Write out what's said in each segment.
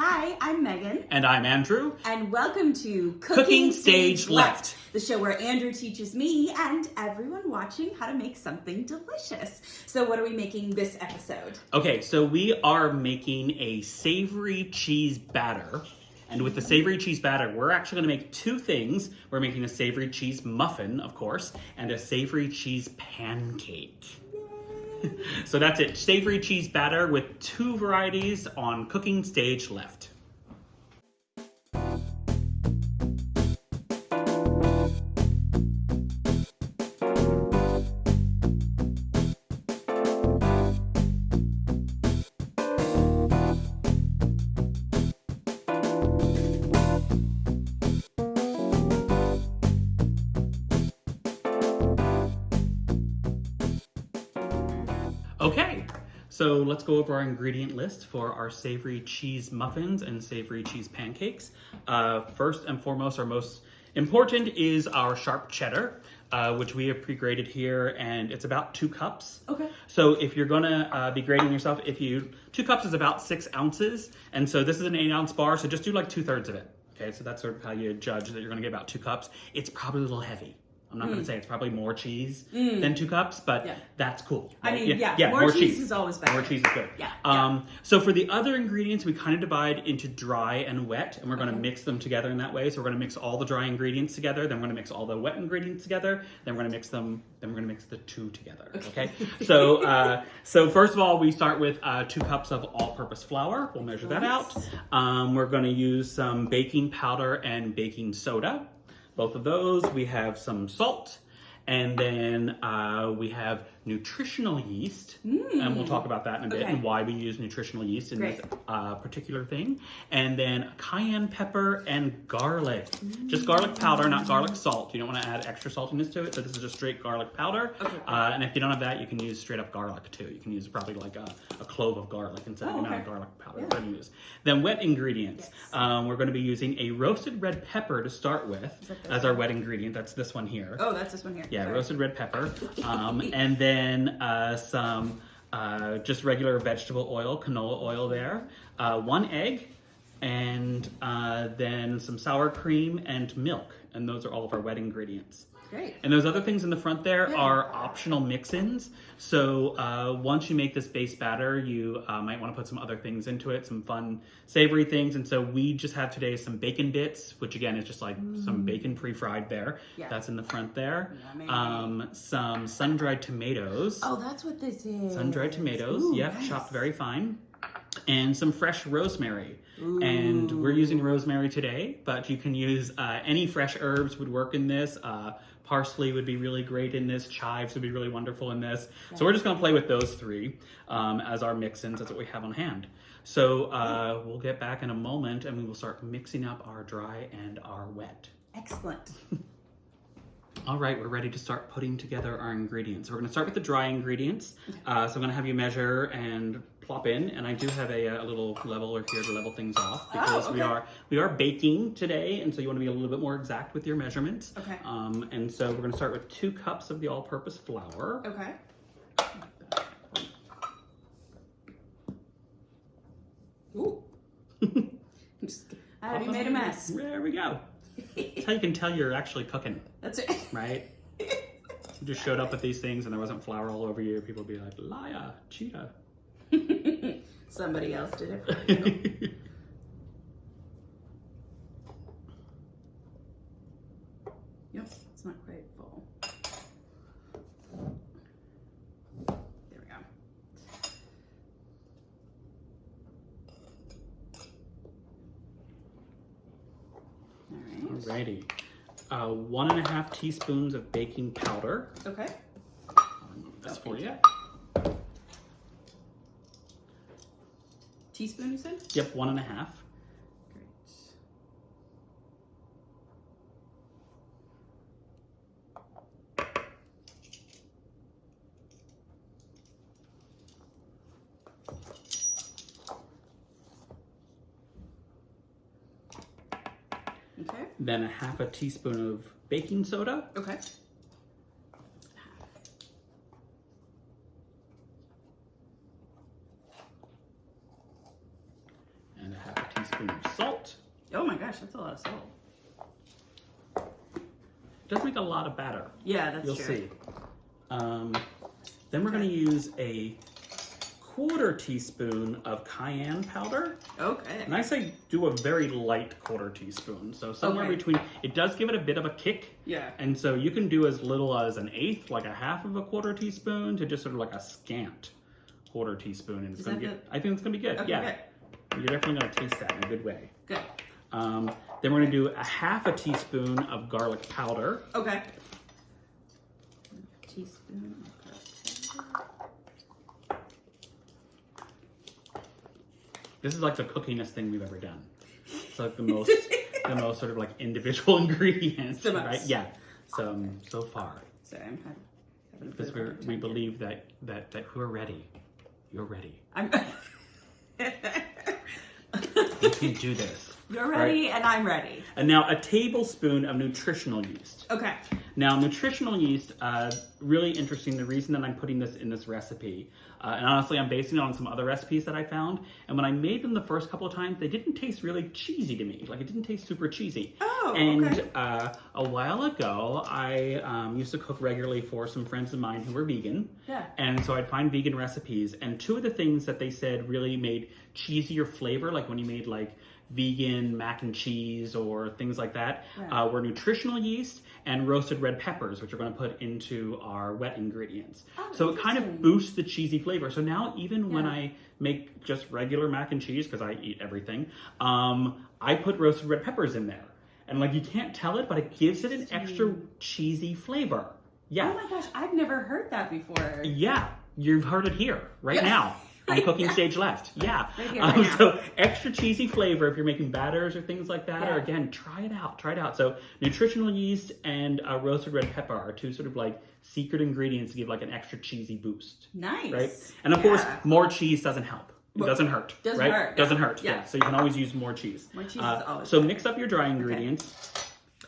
Hi, I'm Megan. And I'm Andrew. And welcome to Cooking Stage Left, the show where Andrew teaches me and everyone watching how to make something delicious. So what are we making this episode? Okay, so we are making a savory cheese batter. And with the savory cheese batter, we're actually going to make two things. We're making a savory cheese muffin, of course, and a savory cheese pancake. So that's it. Savory cheese batter with two varieties on Cooking Stage Left. Okay, so let's go over our ingredient list for our savory cheese muffins and savory cheese pancakes. First and foremost, our most important is our sharp cheddar, which we have pre-grated here, and it's about 2 cups. Okay. So if you're gonna be grating yourself, 2 cups is about 6 ounces, and so this is an 8-ounce bar, so just do like 2/3 of it. Okay, so that's sort of how you judge that you're gonna get about 2 cups. It's probably a little heavy. I'm not going to say it's probably more cheese than 2 cups, but that's cool. Right? I mean, more cheese is always better. More cheese is good. Yeah. So for the other ingredients, we kind of divide into dry and wet, and we're going to mix them together in that way. So we're going to mix all the dry ingredients together, then we're going to mix all the wet ingredients together, then we're going to mix them, then we're going to mix the two together. Okay. So first of all, we start with 2 cups of all-purpose flour. We'll measure that out. We're going to use some baking powder and baking soda. Both of those. We have some salt, and then we have nutritional yeast, and we'll talk about that in a bit and why we use nutritional yeast in this particular thing. And then cayenne pepper and garlic. Just garlic powder, not garlic salt. You don't want to add extra saltiness to it, so this is just straight garlic powder. And if you don't have that, you can use straight up garlic too. You can use probably like a clove of garlic instead of the amount of garlic powder we're going to use. Then wet ingredients. We're going to be using a roasted red pepper to start with as our wet ingredient. That's this one here. Oh, that's this one here. Yeah, roasted red pepper. And then some just regular vegetable oil, canola oil there. 1 egg, and then some sour cream and milk. And those are all of our wet ingredients. Great. And those other things in the front there are optional mix-ins. So once you make this base batter, you might want to put some other things into it, some fun savory things. And so we just have today some bacon bits, which again is just like some bacon pre-fried there. Yeah. That's in the front there. Some sun-dried tomatoes. Oh, that's what this is. Sun-dried tomatoes, chopped very fine. And some fresh rosemary. And we're using rosemary today, but you can use any fresh herbs would work in this. Parsley would be really great in this. Chives would be really wonderful in this. So we're just going to play with those 3 as our mix-ins. That's what we have on hand. So we'll get back in a moment, and we will start mixing up our dry and our wet. Excellent. All right, we're ready to start putting together our ingredients. So we're going to start with the dry ingredients. So I'm going to have you measure and plop in, and I do have a little leveler here to level things off because we are baking today, and so you want to be a little bit more exact with your measurements. Okay. And so we're going to start with 2 cups of the all-purpose flour. Okay. Ooh. I already made a mess. There we go. That's how you can tell you're actually cooking. That's it. Right? You just showed up with these things and there wasn't flour all over you. People would be like, liar, cheetah. Somebody else did it for you. Yep, it's not quite full. There we go. Alrighty. 1.5 teaspoons of baking powder. Okay. That's for you. Teaspoon, you said? Yep, 1.5. Great. Okay. Then 1/2 teaspoon of baking soda. Okay. And 1/2 teaspoon teaspoon of salt. Oh my gosh, that's a lot of salt. It does make a lot of batter. Yeah, that's You'll true. see. Then we're going to use a 1/4 teaspoon of cayenne powder. Okay. And I say do a very light 1/4 teaspoon. So somewhere Okay. between, it does give it a bit of a kick. Yeah. And so you can do as little as 1/8, like a 1/2 of a 1/4 teaspoon, to just sort of like a scant 1/4 teaspoon. And it's going to be, I think it's going to be good. Okay, yeah. good. You're definitely going to taste that in a good way. Good. Then we're going to do a 1/2 teaspoon of garlic powder. Okay. Teaspoon of garlic powder. This is like the cookingest thing we've ever done. It's like the most, the most sort of like individual ingredients, The most. right? Yeah. So far, Sorry, I'm having a bit because of a hard we time believe that we're ready. You're ready. here. You can do this. You're ready, Right? and I'm ready. And now a tablespoon of nutritional yeast. Okay. Now, nutritional yeast, really interesting. The reason that I'm putting this in this recipe, and honestly, I'm basing it on some other recipes that I found. And when I made them the first couple of times, they didn't taste really cheesy to me. Like, it didn't taste super cheesy. Oh, and okay. A while ago, I used to cook regularly for some friends of mine who were vegan. Yeah. And so I'd find vegan recipes. And two of the things that they said really made cheesier flavor, like when you made like vegan mac and cheese or things like that, Yeah. were nutritional yeast and roasted red peppers, which we're going to put into our wet ingredients. Oh, So it kind of interesting. boosts the cheesy flavor. So now even when Yeah. I make just regular mac and cheese, because I eat everything, I put roasted red peppers in there. And like, you can't tell it, but it gives it an extra cheesy flavor. Yeah. Oh my gosh, I've never heard that before. Yeah, you've heard it here, right Yeah. now, on Right Cooking now. Stage Left. Yeah. Right here, right now. So extra cheesy flavor if you're making batters or things like that. Yeah. Or again, try it out. Try it out. So nutritional yeast and roasted red pepper are two sort of like secret ingredients to give like an extra cheesy boost. Nice. Right? And of course, more cheese doesn't help. It Well, doesn't hurt. doesn't right? hurt, Doesn't no. hurt. Yeah. Yeah. So you can always use more cheese. More cheese is always So better. mix up your dry ingredients.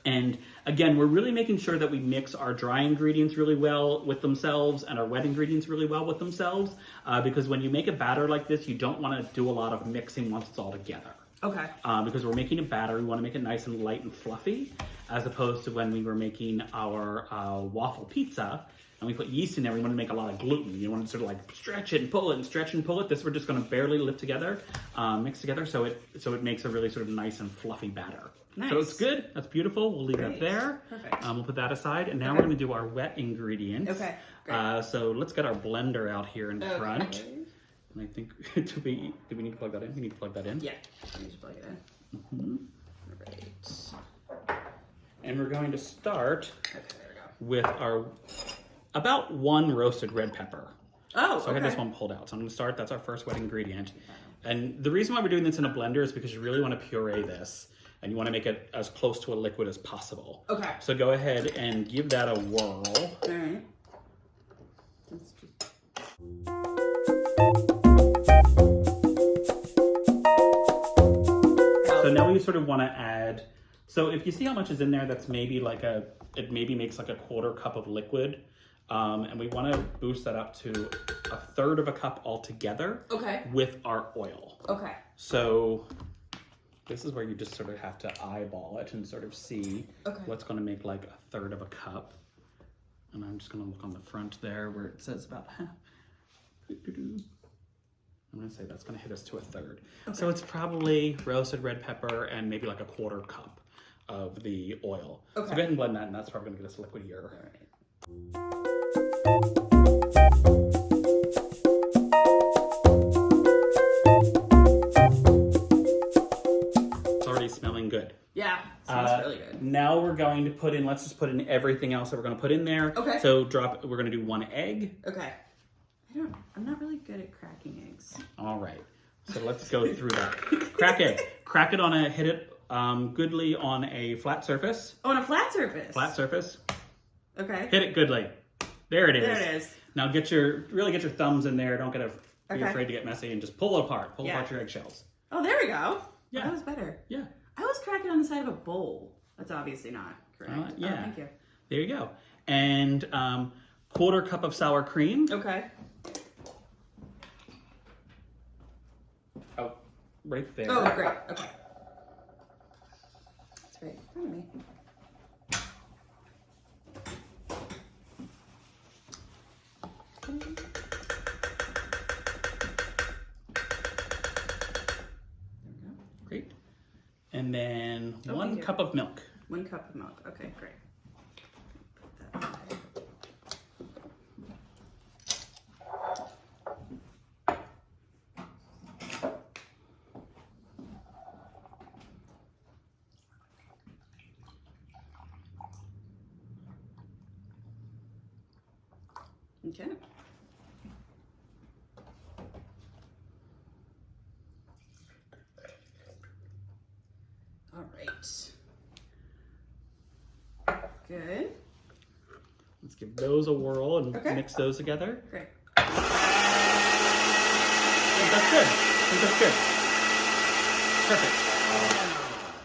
And again, we're really making sure that we mix our dry ingredients really well with themselves and our wet ingredients really well with themselves. Because when you make a batter like this, you don't want to do a lot of mixing once it's all together. Okay. Because we're making a batter, we want to make it nice and light and fluffy, as opposed to when we were making our waffle pizza and we put yeast in there, we want to make a lot of gluten. You want to sort of like stretch it and pull it and stretch and pull it. This we're just going to barely lift together, mix together, so it makes a really sort of nice and fluffy batter. Nice. So it's good. That's beautiful. We'll leave it up Great. there. Perfect. We'll put that aside, and now Okay. we're going to do our wet ingredients. Okay, great. So let's get our blender out here in front. Okay. And I think do we need to plug that in? We need to plug that in. Yeah. I need to plug it in. Mm-hmm. Right. And we're going to start Okay, there we go. with our about 1 roasted red pepper. Oh, So I okay. got this one pulled out. So I'm going to start. That's our first wet ingredient. And the reason why we're doing this in a blender is because you really want to puree this. And you want to make it as close to a liquid as possible. Okay. So go ahead and give that a whirl. All right. Let's just... So now we sort of want to add, so if you see how much is in there, that's maybe like it maybe makes like a 1/4 cup of liquid. And we want to boost that up to 1/3 of a cup altogether Okay. with our oil. Okay. So this is where you just sort of have to eyeball it and sort of see Okay. what's going to make like 1/3 of a cup. And I'm just going to look on the front there where it says about half. I'm going to say that's going to hit us to 1/3. Okay. So it's probably roasted red pepper and maybe like a 1/4 cup of the oil. Okay. So go ahead and blend that, and that's probably going to get us liquidier. All right. It's already smelling good. Yeah, smells really good. Now we're going to put in, let's just put in everything else that we're going to put in there. Okay. So we're going to do 1 egg. Okay. I'm not really good at cracking eggs. All right. So let's go through that. Crack it. Hit it goodly on a flat surface. Oh, on a flat surface. Flat surface. Okay. Hit it goodly. There it is. There it is. Now really get your thumbs in there. Don't be Okay. afraid to get messy, and just pull it apart. Pull Yeah. apart your eggshells. Oh, there we go. Yeah. That was better. Yeah. I was cracking on the side of a bowl. That's obviously not correct. Yeah. Oh, thank you. There you go. And 1/4 cup of sour cream. Okay. Oh, right there. Oh, great. Okay. It's right in front of me. Great. And then Oh, 1 cup of milk. 1 cup of milk. Okay, great. Put that away. Okay. All right. Good. Let's give those a whirl and Okay. mix those together. Great. That's good. I think that's good. Perfect.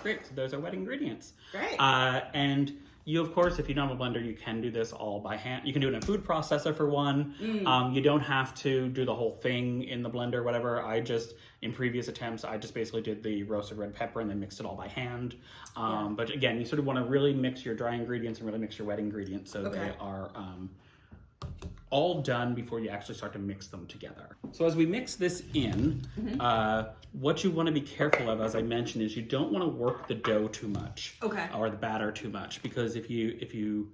Great. So those are wet ingredients. Great. And you, of course, if you don't have a blender, you can do this all by hand. You can do it in a food processor for one. You don't have to do the whole thing in the blender, whatever. In previous attempts, I just basically did the roasted red pepper and then mixed it all by hand. But again, you sort of want to really mix your dry ingredients and really mix your wet ingredients so they are all done before you actually start to mix them together. So as we mix this in, what you want to be careful of, as I mentioned, is you don't want to work the dough too much. Okay. Or the batter too much, because if you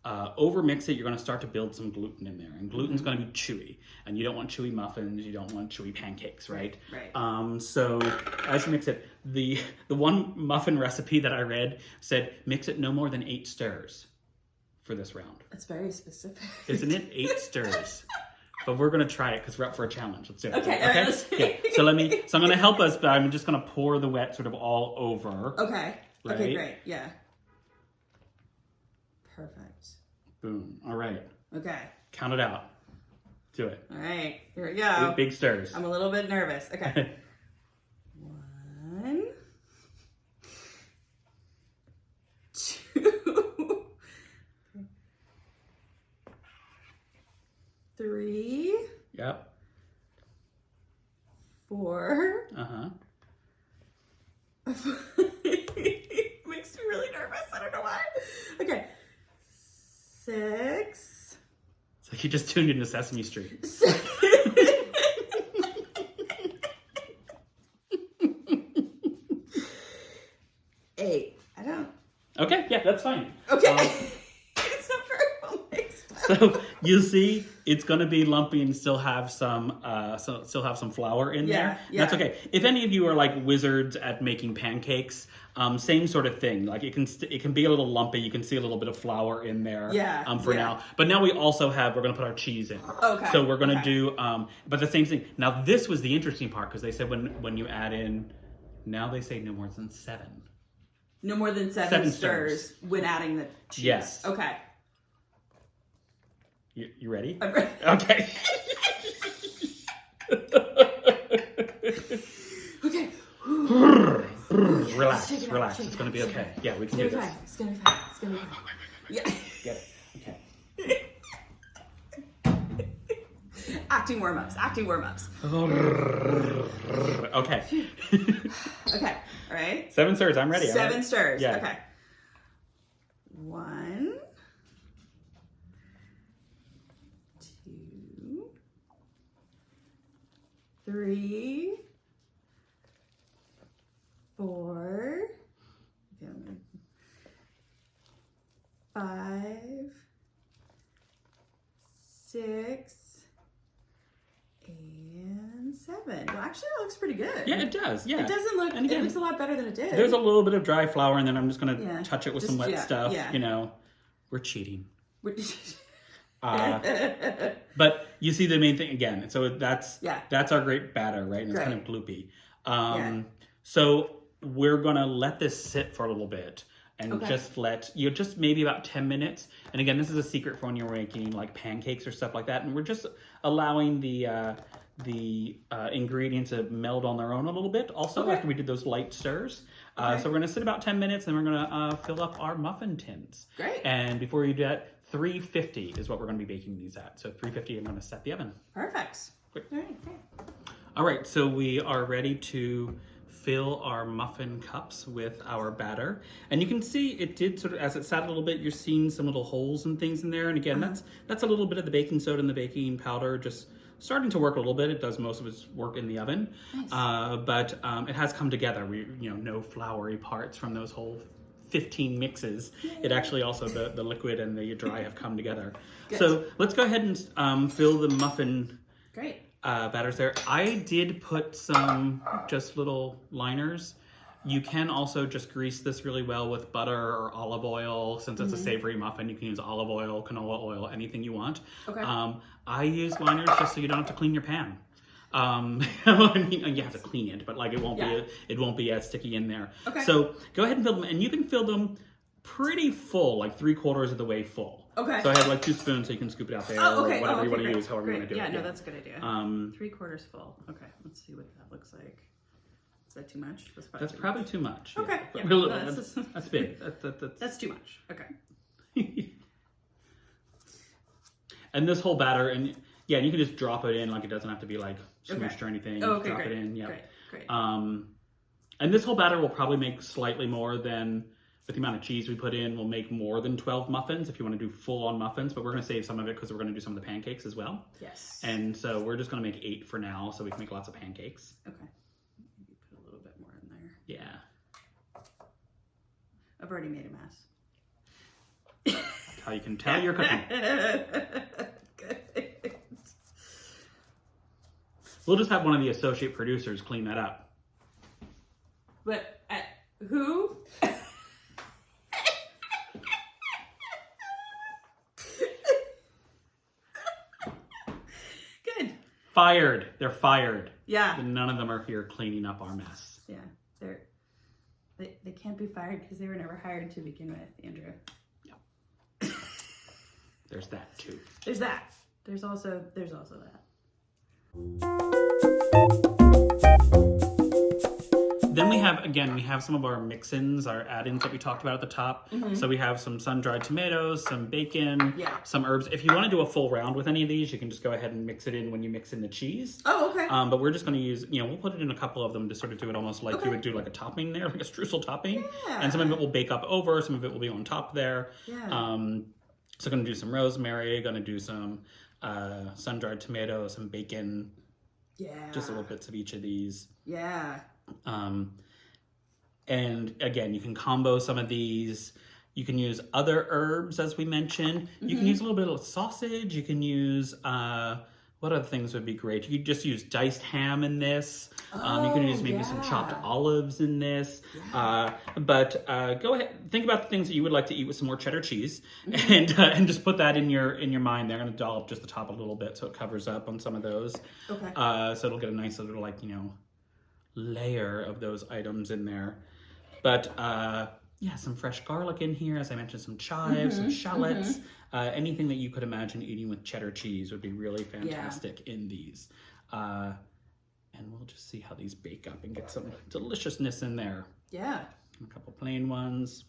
overmix it, you're going to start to build some gluten in there, and gluten's going to be chewy, and you don't want chewy muffins, you don't want chewy pancakes, right? Right. So as you mix it, the one muffin recipe that I read said mix it no more than 8 stirs for this round. That's very specific. Isn't it? 8 stirs. But we're going to try it because we're up for a challenge. Let's do it. Okay. Okay. Let's see. Yeah. So I'm going to help us, but I'm just going to pour the wet sort of all over. Okay. Right? Okay, great. Yeah. Perfect. Boom. All right. Okay. Count it out. Do it. All right. Here we go. Big stirs. I'm a little bit nervous. Okay. 1, 2, 3, Yep. 4. Uh-huh. Makes me really nervous. I don't know why. Okay. 6. It's like you just tuned into Sesame Street. 7. 8. I don't. Okay, yeah, that's fine. Okay. It's not very well mixed. So you'll see it's going to be lumpy and still have some flour in there. Yeah. That's okay. If any of you are like wizards at making pancakes, same sort of thing. Like it can be a little lumpy. You can see a little bit of flour in there. For now. But now we're going to put our cheese in. Okay. So we're going to do but the same thing. Now this was the interesting part, because they said when you add in, now they say no more than 7. No more than 7 stirs when adding the cheese. Yes. Okay. You ready? I'm ready. Okay. Okay. Relax. It's going to be okay. Yeah, we can do this. It's going to be fine. It's going to be fine. Yeah. Get it. Okay. Acting warm-ups. Okay. Okay. All right. 7 stirs. I'm ready. 7 stirs. Yeah. Okay. 1, 2, 3, 4, 5, 6, and 7. Well, actually, that looks pretty good. Yeah, it does. Yeah. It doesn't look. And again, it looks a lot better than it did. There's a little bit of dry flour, and then I'm just going to Yeah. touch it with Just- some wet yeah, stuff. yeah. You know, we're cheating. Yeah. But you see the main thing again. So that's Yeah. our great batter, right? And it's Great. kind of gloopy. Yeah. So we're gonna let this sit for a little bit and Okay. just maybe about 10 minutes. And again, this is a secret for when you're making like pancakes or stuff like that. And we're just allowing the ingredients to meld on their own a little bit. Also, Okay. after we did those light stirs. Okay. So we're gonna sit about 10 minutes, and we're gonna fill up our muffin tins. Great. And before you do that, 350 is what we're going to be baking these at. So 350, I'm going to set the oven. Perfect. Great. All right. Great. All right, so we are ready to fill our muffin cups with our batter. And you can see it did sort of, as it sat a little bit, you're seeing some little holes and things in there. And again, that's a little bit of the baking soda and the baking powder just starting to work a little bit. It does most of its work in the oven. Nice. But it has come together. No floury parts from those whole 15 mixes. Yay. It actually also, the liquid and the dry have come together. Good. So let's go ahead and fill the muffin batters there. I did put some just little liners. You can also just grease this really well with butter or olive oil. Since it's a savory muffin, you can use olive oil, canola oil, anything you want. Okay. I use liners just so you don't have to clean your pan. I mean, you have to clean it, but like it won't be as sticky in there. Okay. So go ahead and fill them, and you can fill them pretty full, like 3/4 of the way full. Okay. So I have like 2 spoons, so you can scoop it out there, or whatever you want to use, however you want to do it. Yeah, no, that's a good idea. 3/4 full. Okay, let's see what that looks like. Is that too much? That's probably too much. Okay. Yeah. That's big. That's too much. Okay. And this whole batter, and yeah, you can just drop it in, like it doesn't have to be like smooshed or anything. Oh, okay, drop great. it in. Yeah. Great. And this whole batter will probably make slightly more than, with the amount of cheese we put in, we'll make more than 12 muffins if you want to do full-on muffins, but we're going to save some of it because we're going to do some of the pancakes as well. Yes. And so we're just going to make 8 for now, so we can make lots of pancakes. Okay. Maybe put a little bit more in there. Yeah. I've already made a mess. That's how you can tell you're cooking. Good. We'll just have one of the associate producers clean that up. But who? Good. Fired. They're fired. Yeah. None of them are here cleaning up our mess. Yeah. They can't be fired because they were never hired to begin with, Andrew. Yeah. There's that too. There's that. There's also that. Then we have some of our mix-ins, our add-ins that we talked about at the top. So we have some sun-dried tomatoes, some bacon, some herbs. If you want to do a full round with any of these, you can just go ahead and mix it in when you mix in the cheese. Oh, okay. But we're just going to use, we'll put it in a couple of them to sort of do it almost like you would do like a topping there, like a streusel topping. Yeah. And some of it will bake up over, some of it will be on top there. Yeah. So going to do some rosemary, going to do some sun-dried tomatoes, some bacon. Yeah. Just little bits of each of these. Yeah. And again, you can combo some of these. You can use other herbs, as we mentioned. You can use a little bit of sausage. You can use, what other things would be great? You could just use diced ham in this. You can use maybe some chopped olives in this. But go ahead, think about the things that you would like to eat with some more cheddar cheese, and just put that in your mind. They're going to dollop just the top a little bit so it covers up on some of those. Okay. So it'll get a nice little layer of those items in there. But some fresh garlic in here, as I mentioned, some chives, some shallots, anything that you could imagine eating with cheddar cheese would be really fantastic in these. And we'll just see how these bake up and get some deliciousness in there. Yeah. A couple plain ones.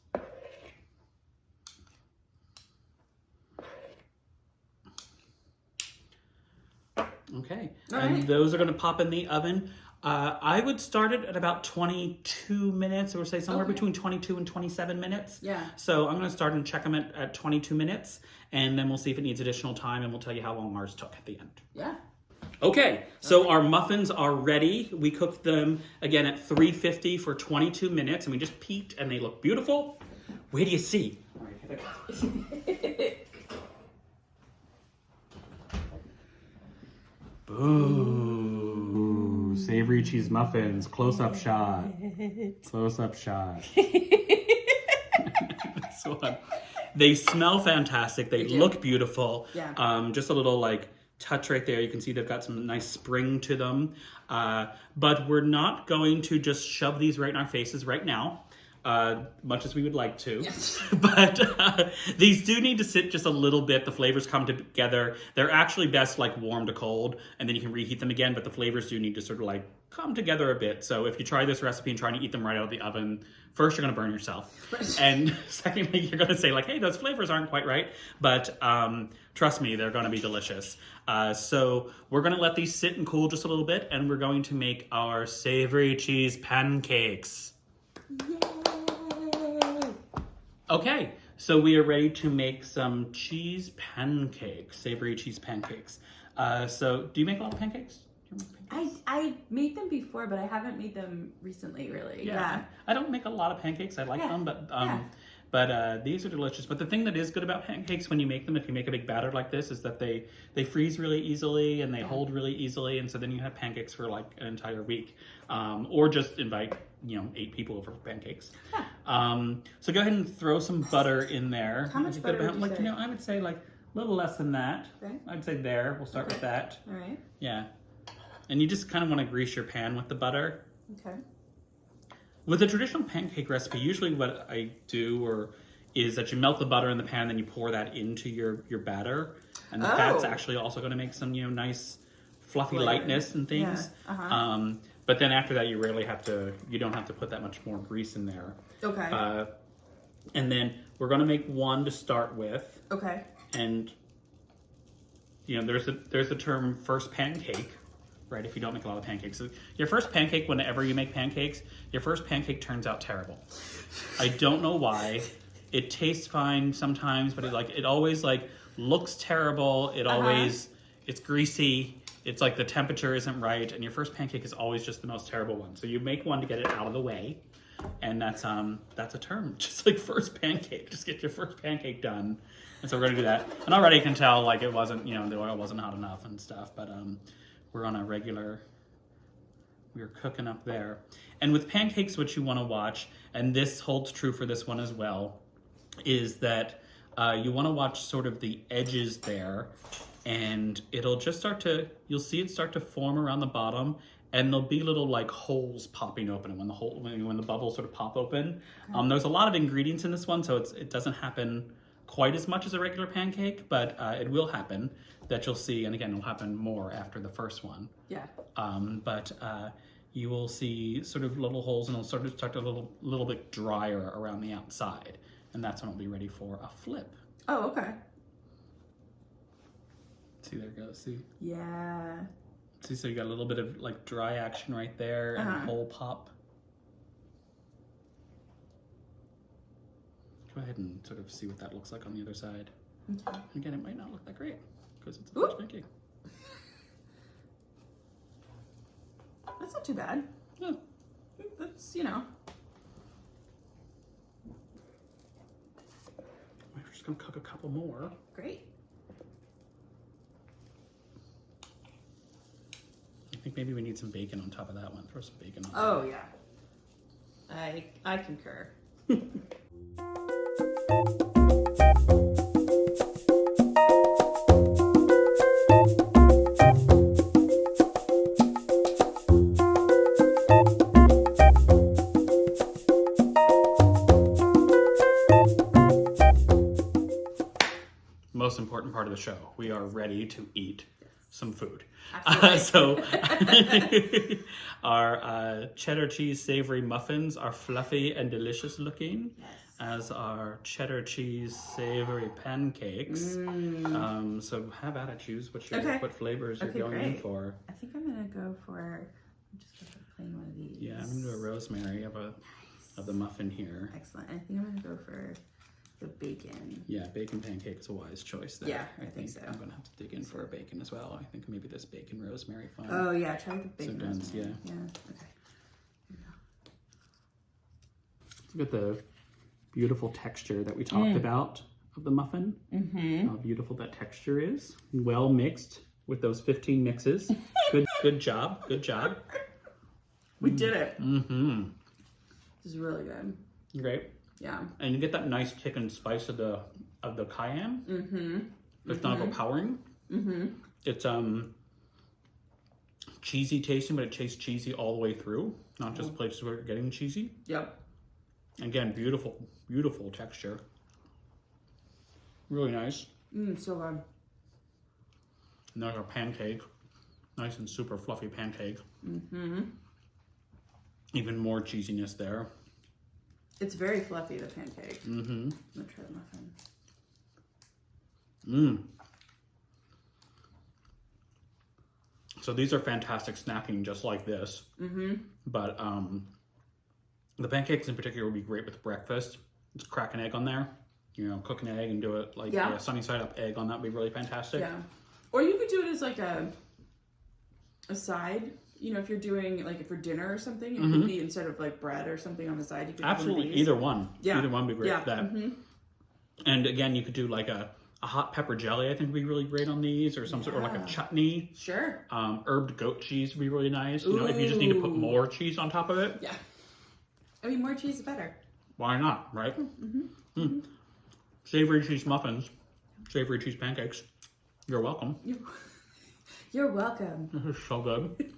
Okay. And those are going to pop in the oven. I would start it at about 22 minutes, or say somewhere between 22 and 27 minutes. Yeah. So I'm going to start and check them at 22 minutes, and then we'll see if it needs additional time, and we'll tell you how long ours took at the end. Yeah. Okay, so our muffins are ready. We cooked them, again, at 350 for 22 minutes, and we just peeked, and they look beautiful. Where do you see? All right, Boo. Savory cheese muffins. Close-up shot. Close-up shot. So, they smell fantastic. They look beautiful. Yeah. Just a little touch right there. You can see they've got some nice spring to them. But we're not going to just shove these right in our faces right now. much as we would like to. Yes. But these do need to sit just a little bit. The flavors come together. They're actually best like warm to cold, and then you can reheat them again, but the flavors do need to sort of like come together a bit. So if you try this recipe and try to eat them right out of the oven, first you're going to burn yourself. And secondly, you're going to say like, hey, those flavors aren't quite right. But trust me, they're going to be delicious. So we're going to let these sit and cool just a little bit, and we're going to make our savory cheese pancakes. Yay! Okay, so we are ready to make some cheese pancakes, savory cheese pancakes. So do you make a lot of pancakes? I made them before, but I haven't made them recently, really. Yeah. I don't make a lot of pancakes. I like them, but these are delicious. But the thing that is good about pancakes when you make them, if you make a big batter like this, is that they freeze really easily and they hold really easily, and so then you have pancakes for like an entire week. Or just invite 8 people over for pancakes. Yeah. So go ahead and throw some butter in there. How much butter would you say? I would say like a little less than that. Okay. I'd say there. We'll start with that. All right. Yeah. And you just kind of want to grease your pan with the butter. Okay. With a traditional pancake recipe, usually what I do is that you melt the butter in the pan, then you pour that into your batter. And the fat's actually also going to make some, nice fluffy flavor. Lightness and things. Yeah. But then after that, you don't have to put that much more grease in there. Okay. And then we're going to make one to start with. Okay. And, there's the term first pancake. Right, if you don't make a lot of pancakes. So your first pancake, whenever you make pancakes, your first pancake turns out terrible. I don't know why. It tastes fine sometimes, but it always looks terrible. It's greasy. It's like the temperature isn't right, and your first pancake is always just the most terrible one. So you make one to get it out of the way, and that's a term, just like first pancake. Just get your first pancake done. And so we're gonna do that. And already you can tell it wasn't, the oil wasn't hot enough and stuff, but we're on we're cooking up there. And with pancakes, what you want to watch, and this holds true for this one as well, is that you want to watch sort of the edges there, and it'll just you'll see it start to form around the bottom, and there'll be little holes popping open. And when the bubbles sort of pop open, there's a lot of ingredients in this one, so it doesn't happen quite as much as a regular pancake, but it will happen. That you'll see, and again, it'll happen more after the first one. Yeah. But you will see sort of little holes, and it'll sort of start a little bit drier around the outside, and that's when it'll be ready for a flip. Oh, okay. See, there it goes. See? Yeah. See, so you got a little bit of dry action right there, and a hole pop. Go ahead and sort of see what that looks like on the other side. Okay. Again, it might not look that great because it's a first pancake. That's not too bad. Yeah. That's, We're just gonna cook a couple more. Great. I think maybe we need some bacon on top of that one. Throw some bacon on. Oh, yeah. I concur. Most important part of the show. We are ready to eat some food. Absolutely. Our cheddar cheese savory muffins are fluffy and delicious looking, Yes. as our cheddar cheese savory pancakes. So have at it. Choose what flavors you're going in for. I think I'm gonna go for plain one of these. Yeah, I'm gonna do a rosemary of the muffin here. Excellent. I think I'm gonna go for the bacon. Yeah, bacon pancake is a wise choice there. Yeah, I think so. I'm gonna have to dig in for a bacon as well. I think maybe this bacon rosemary fun. Oh yeah, try the bacon. Rosemary. Yeah. Okay. Look at the beautiful texture that we talked about of the muffin. How beautiful that texture is. Well mixed with those 15 mixes. Good job. Good job. We did it. This is really good. Great. Yeah. And you get that nice kick and spice of the cayenne. It's not overpowering. It's cheesy tasting, but it tastes cheesy all the way through. Not just places where you're getting cheesy. Yep. Again, beautiful, beautiful texture. Really nice. So good. And there's our pancake. Nice and super fluffy pancake. Even more cheesiness there. It's very fluffy, the pancake. Mm-hmm. I'm gonna try the muffin. So these are fantastic snacking just like this. But the pancakes in particular would be great with breakfast. Just crack an egg on there. You know, cook an egg and do it like a sunny side up egg on that would be really fantastic. Yeah. Or you could do it as like a side. You know, if you're doing like for dinner or something, it could be instead of like bread or something on the side. You could Absolutely, either one. Yeah. Either one would be great for that. And again, you could do like a hot pepper jelly. I think would be really great on these, or some sort of like a chutney. Sure. Herbed goat cheese would be really nice. You know, if you just need to put more cheese on top of it. Yeah. I mean, more cheese is better. Why not, right? Savory cheese muffins, savory cheese pancakes. You're welcome. You're welcome. This is so good.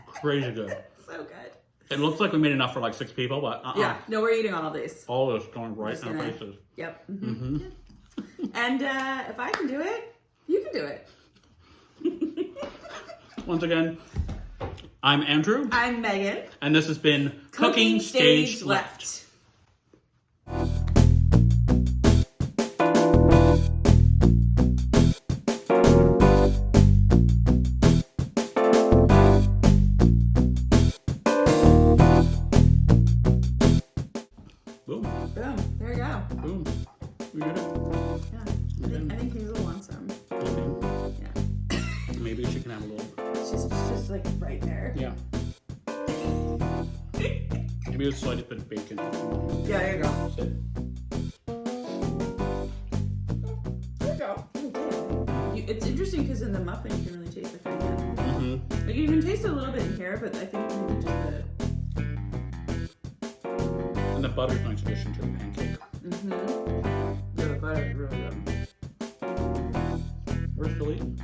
Crazy good. So good. It looks like we made enough for like 6 people, but Yeah, no, we're eating all of these. all this going right in our faces. Yep. And if I can do it, you can do it. Once again, I'm Andrew. I'm Megan. And this has been Cooking Stage Left. Boom. Boom. There you go. Boom. We did it. Yeah. I think Hazel wants some. Okay. Yeah. Maybe she can have a little. She's just like right there. Yeah. Maybe a slight bit of bacon. Yeah, there you go. Sit. There you go. It's interesting because in the muffin you can really taste the cayenne. Like you can taste it a little bit in here, but I think maybe just And the butter's a nice addition to the pancake. Yeah, the butter is really good. We're still eating.